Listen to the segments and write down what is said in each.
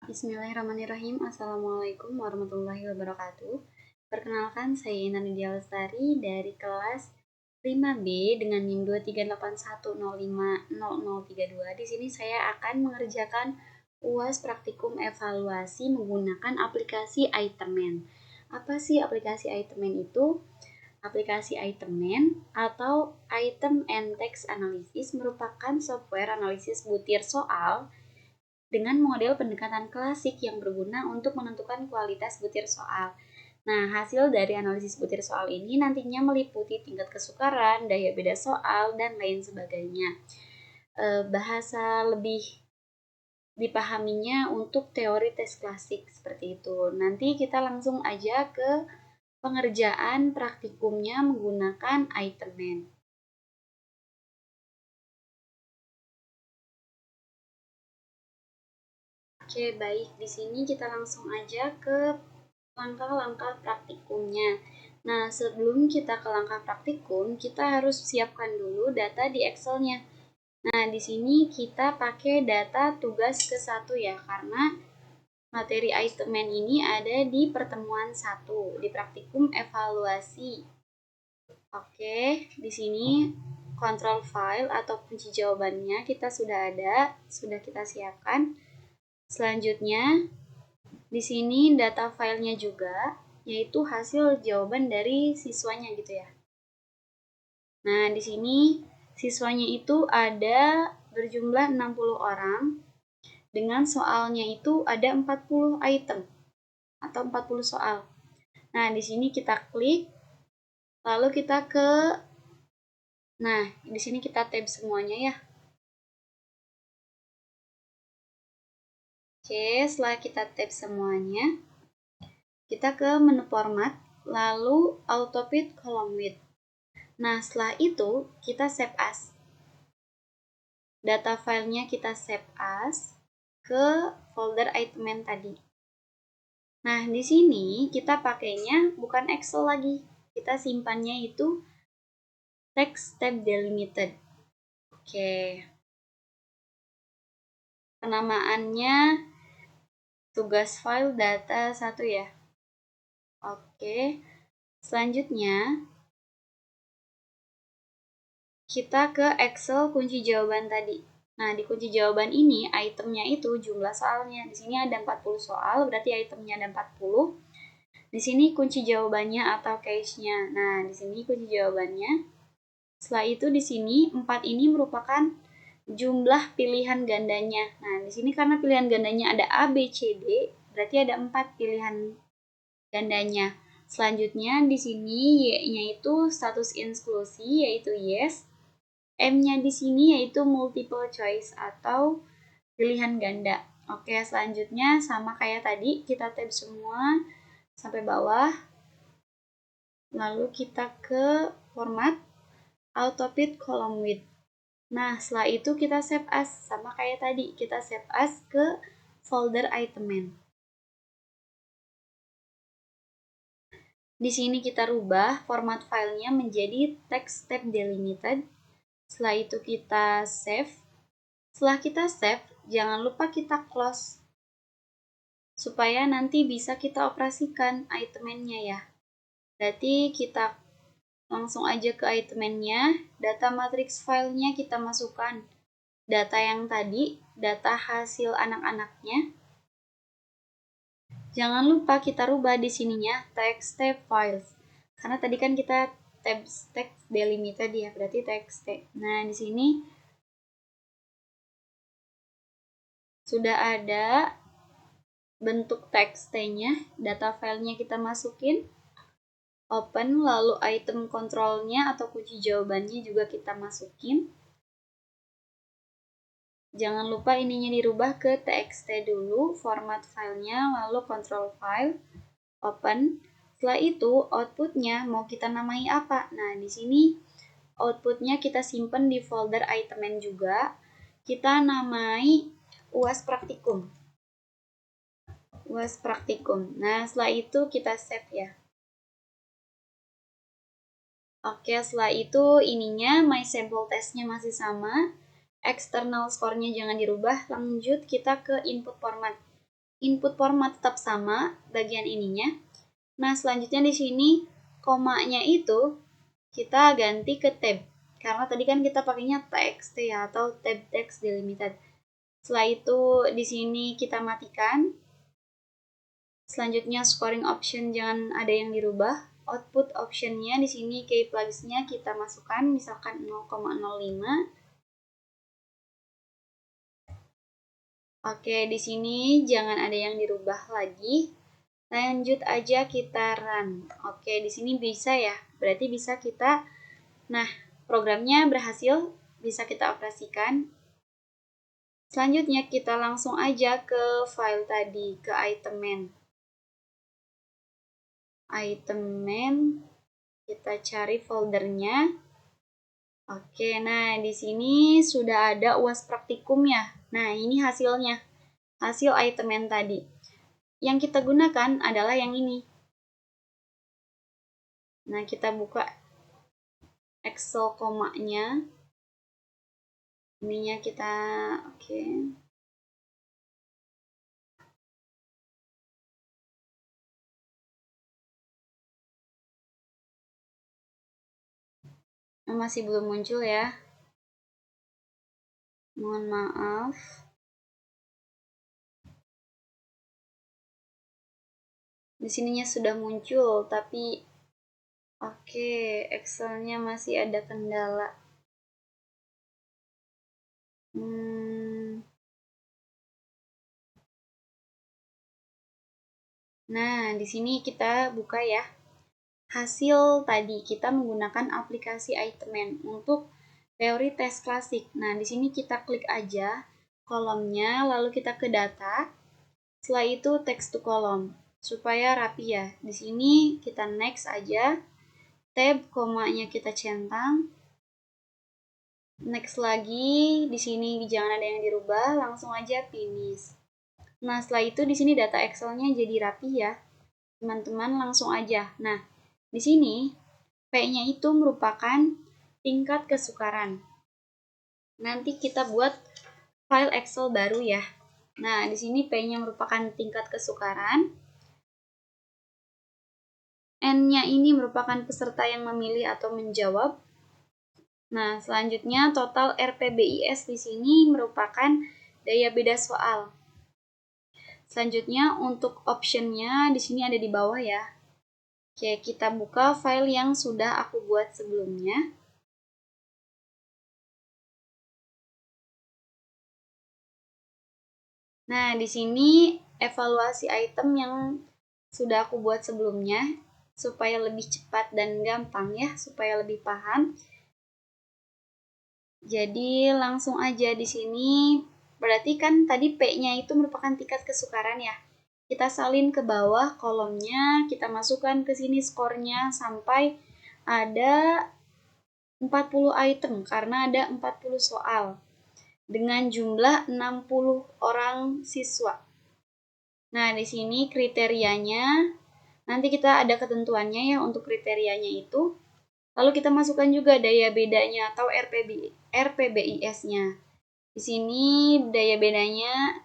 Bismillahirrahmanirrahim. Assalamualaikum warahmatullahi wabarakatuh. Perkenalkan, saya Inani Dia Lestari dari kelas 5B dengan NIM 23810500032. Di sini saya akan mengerjakan UAS praktikum evaluasi menggunakan aplikasi Itemen. Apa sih aplikasi Itemen itu? Aplikasi Itemen atau Item and Text Analysis merupakan software analisis butir soal dengan model pendekatan klasik yang berguna untuk menentukan kualitas butir soal. Nah, hasil dari analisis butir soal ini nantinya meliputi tingkat kesukaran, daya beda soal, dan lain sebagainya. Bahasa lebih dipahaminya untuk teori tes klasik seperti itu. Nanti kita langsung aja ke pengerjaan praktikumnya menggunakan Itemen. Oke, baik. Di sini kita langsung aja ke langkah-langkah praktikumnya. Nah, sebelum kita ke langkah praktikum, kita harus siapkan dulu data di Excel-nya. Nah, di sini kita pakai data tugas ke-1 ya, karena materi Itemen ini ada di pertemuan 1, di praktikum evaluasi. Oke, di sini control file atau kunci jawabannya kita sudah ada, sudah kita siapkan. Selanjutnya, di sini data filenya juga, yaitu hasil jawaban dari siswanya gitu ya. Nah, di sini siswanya itu ada berjumlah 60 orang, dengan soalnya itu ada 40 item atau 40 soal. Nah, di sini kita klik, lalu kita di sini kita tab semuanya ya. Oke, setelah kita tab semuanya, kita ke menu format, lalu auto fit column width. Nah, setelah itu kita save as. Data filenya kita save as ke folder Itemen tadi. Nah, di sini kita pakainya bukan Excel lagi. Kita simpannya itu text tab delimited. Oke. Penamaannya tugas file data 1 ya. Oke. Selanjutnya kita ke Excel kunci jawaban tadi. Nah, di kunci jawaban ini itemnya itu jumlah soalnya. Di sini ada 40 soal, berarti itemnya ada 40. Di sini kunci jawabannya atau case-nya. Nah, di sini kunci jawabannya. Setelah itu di sini 4 ini merupakan jumlah pilihan gandanya. Nah, di sini karena pilihan gandanya ada A, B, C, D, berarti ada 4 pilihan gandanya. Selanjutnya di sini Y-nya itu status inklusi yaitu yes. M-nya di sini yaitu multiple choice atau pilihan ganda. Oke, selanjutnya sama kayak tadi, kita tab semua sampai bawah. Lalu kita ke format auto fit column width. Nah, setelah itu kita save as sama kayak tadi, kita save as ke folder Itemen. Di sini kita rubah format filenya menjadi text tab delimited. Setelah itu kita save. Setelah kita save, jangan lupa kita close supaya nanti bisa kita operasikan Itemennya ya. Berarti kita langsung aja ke Itemennya, data matrix filenya kita masukkan. Data yang tadi, data hasil anak-anaknya. Jangan lupa kita rubah di sininya text tab files. Karena tadi kan kita tab text delimited ya, berarti text tab. Nah, di sini sudah ada bentuk text-nya, data filenya kita masukin, open, lalu item controlnya atau kunci jawabannya juga kita masukin. Jangan lupa ininya dirubah ke txt dulu, format filenya, lalu control file, open. Setelah itu outputnya mau kita namai apa? Nah, di sini outputnya kita simpan di folder Itemen juga. Kita namai UAS praktikum. UAS praktikum. Nah, setelah itu kita save ya. Oke, setelah itu ininya my sample testnya masih sama. External score-nya jangan dirubah. Lanjut kita ke input format. input format tetap sama bagian ininya. Nah, selanjutnya di sini komanya itu kita ganti ke tab. Karena tadi kan kita pakainya txt ya, atau tab text delimited. Setelah itu di sini kita matikan. Selanjutnya scoring option jangan ada yang dirubah. Output optionnya di sini key plugsnya kita masukkan misalkan 0,05. Oke, di sini jangan ada yang dirubah lagi. Lanjut aja kita run. Oke, di sini bisa ya. Berarti bisa kita. Nah, programnya berhasil, bisa kita operasikan. Selanjutnya kita langsung aja ke file tadi, ke item main. Item main, kita cari foldernya. Oke, nah di sini sudah ada UAS praktikum ya. Nah, ini hasilnya. Hasil item main tadi. Yang kita gunakan adalah yang ini. Nah, kita buka Excel komanya. Ininya kita, oke. Masih belum muncul ya. Mohon maaf. Di sininya sudah muncul, tapi oke, Excelnya masih ada kendala. Nah, di sini kita buka ya. Hasil tadi kita menggunakan aplikasi Itemman untuk teori tes klasik. Nah, di sini kita klik aja kolomnya, lalu kita ke data. Setelah itu text to column supaya rapi ya. Di sini kita next aja. Tab komanya kita centang. Next lagi, di sini jangan ada yang dirubah, langsung aja finish. Nah, setelah itu di sini data Excel-nya jadi rapi ya. Teman-teman langsung aja. Nah, di sini P-nya itu merupakan tingkat kesukaran. Nanti kita buat file Excel baru ya. Nah, di sini P-nya merupakan tingkat kesukaran. N-nya ini merupakan peserta yang memilih atau menjawab. Nah, selanjutnya total RPBIS di sini merupakan daya beda soal. Selanjutnya untuk optionnya di sini ada di bawah ya. Oke, kita buka file yang sudah aku buat sebelumnya. Nah, di sini evaluasi item yang sudah aku buat sebelumnya supaya lebih cepat dan gampang ya, supaya lebih paham. Jadi langsung aja di sini, berarti kan tadi P-nya itu merupakan tingkat kesukaran ya. Kita salin ke bawah kolomnya, kita masukkan ke sini skornya sampai ada 40 item karena ada 40 soal dengan jumlah 60 orang siswa. Nah, di sini kriterianya nanti kita ada ketentuannya ya untuk kriterianya itu. Lalu kita masukkan juga daya bedanya atau RPBIS-nya. Di sini daya bedanya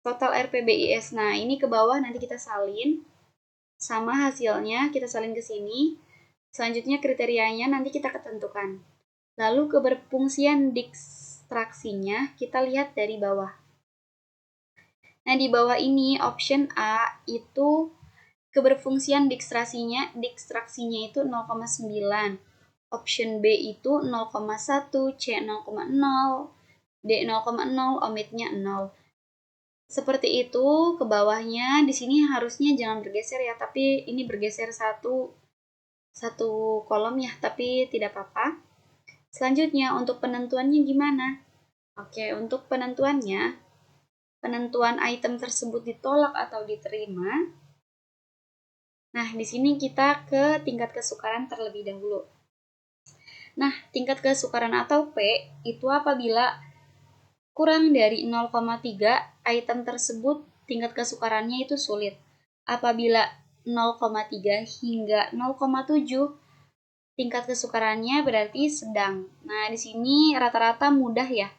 total RPBIS. Nah, ini ke bawah nanti kita salin sama hasilnya, kita salin ke sini. Selanjutnya kriterianya nanti kita ketentukan. Lalu keberfungsian distraksinya kita lihat dari bawah. Nah, di bawah ini option A itu keberfungsian distraksinya itu 0,9. Option B itu 0,1, C 0,0, D 0,0, omitnya 0. Seperti itu ke bawahnya. Di sini harusnya jangan bergeser ya, tapi ini bergeser satu kolom ya, tapi tidak apa-apa. Selanjutnya untuk penentuannya gimana? Oke, untuk penentuannya, penentuan item tersebut ditolak atau diterima. Nah, di sini kita ke tingkat kesukaran terlebih dahulu. Nah, tingkat kesukaran atau P itu apabila kurang dari 0,3 item tersebut tingkat kesukarannya itu sulit. Apabila 0,3 hingga 0,7 tingkat kesukarannya berarti sedang. Nah, di sini rata-rata mudah ya.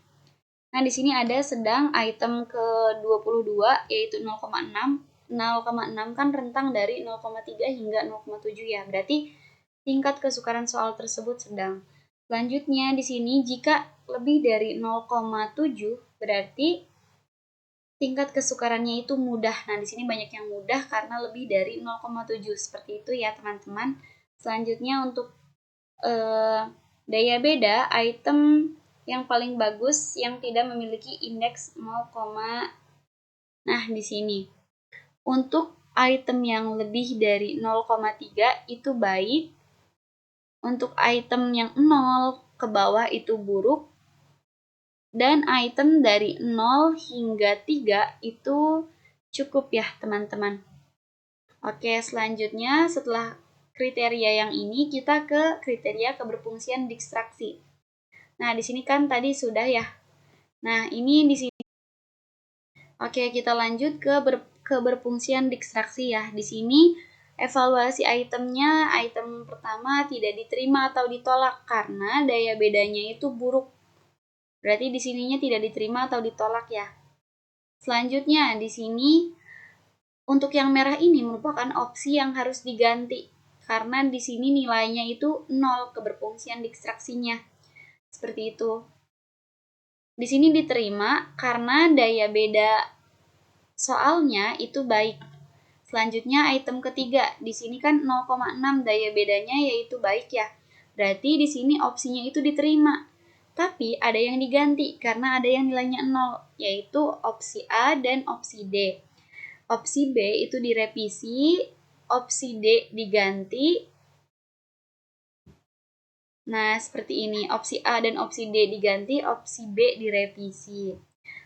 Nah, di sini ada sedang item ke-22 yaitu 0,6. 0,6 kan rentang dari 0,3 hingga 0,7 ya. Berarti tingkat kesukaran soal tersebut sedang. Selanjutnya di sini jika lebih dari 0,7 berarti tingkat kesukarannya itu mudah. Nah, di sini banyak yang mudah karena lebih dari 0,7. Seperti itu ya, teman-teman. Selanjutnya untuk daya beda item yang paling bagus yang tidak memiliki indeks 0, nah di sini. Untuk item yang lebih dari 0,3 itu baik. Untuk item yang 0 ke bawah itu buruk. Dan item dari 0 hingga 3 itu cukup ya, teman-teman. Oke, selanjutnya setelah kriteria yang ini kita ke kriteria keberfungsian distraksi. Nah, di sini kan tadi sudah ya. Nah, ini di sini. Oke, kita lanjut ke keberfungsian distraksi ya. Di sini evaluasi itemnya, item pertama tidak diterima atau ditolak karena daya bedanya itu buruk. Berarti di sininya tidak diterima atau ditolak ya. Selanjutnya di sini untuk yang merah ini merupakan opsi yang harus diganti karena di sini nilainya itu 0 keberfungsian distraksinya. Seperti itu. Di sini diterima karena daya beda soalnya itu baik. Selanjutnya item ketiga, di sini kan 0,6 daya bedanya yaitu baik ya. Berarti di sini opsinya itu diterima. Tapi ada yang diganti karena ada yang nilainya 0, yaitu opsi A dan opsi D. Opsi B itu direvisi, opsi D diganti. Nah, seperti ini. Opsi A dan opsi D diganti, opsi B direvisi.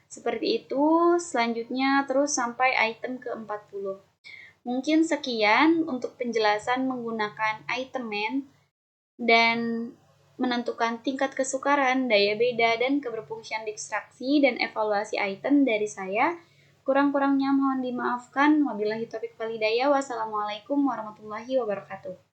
Seperti itu, selanjutnya terus sampai item ke-40. Mungkin sekian untuk penjelasan menggunakan itemen dan menentukan tingkat kesukaran, daya beda, dan keberfungsian distraksi dan evaluasi item dari saya. Kurang-kurangnya mohon dimaafkan. Wabillahi taufiq wal hidayah. Wassalamualaikum warahmatullahi wabarakatuh.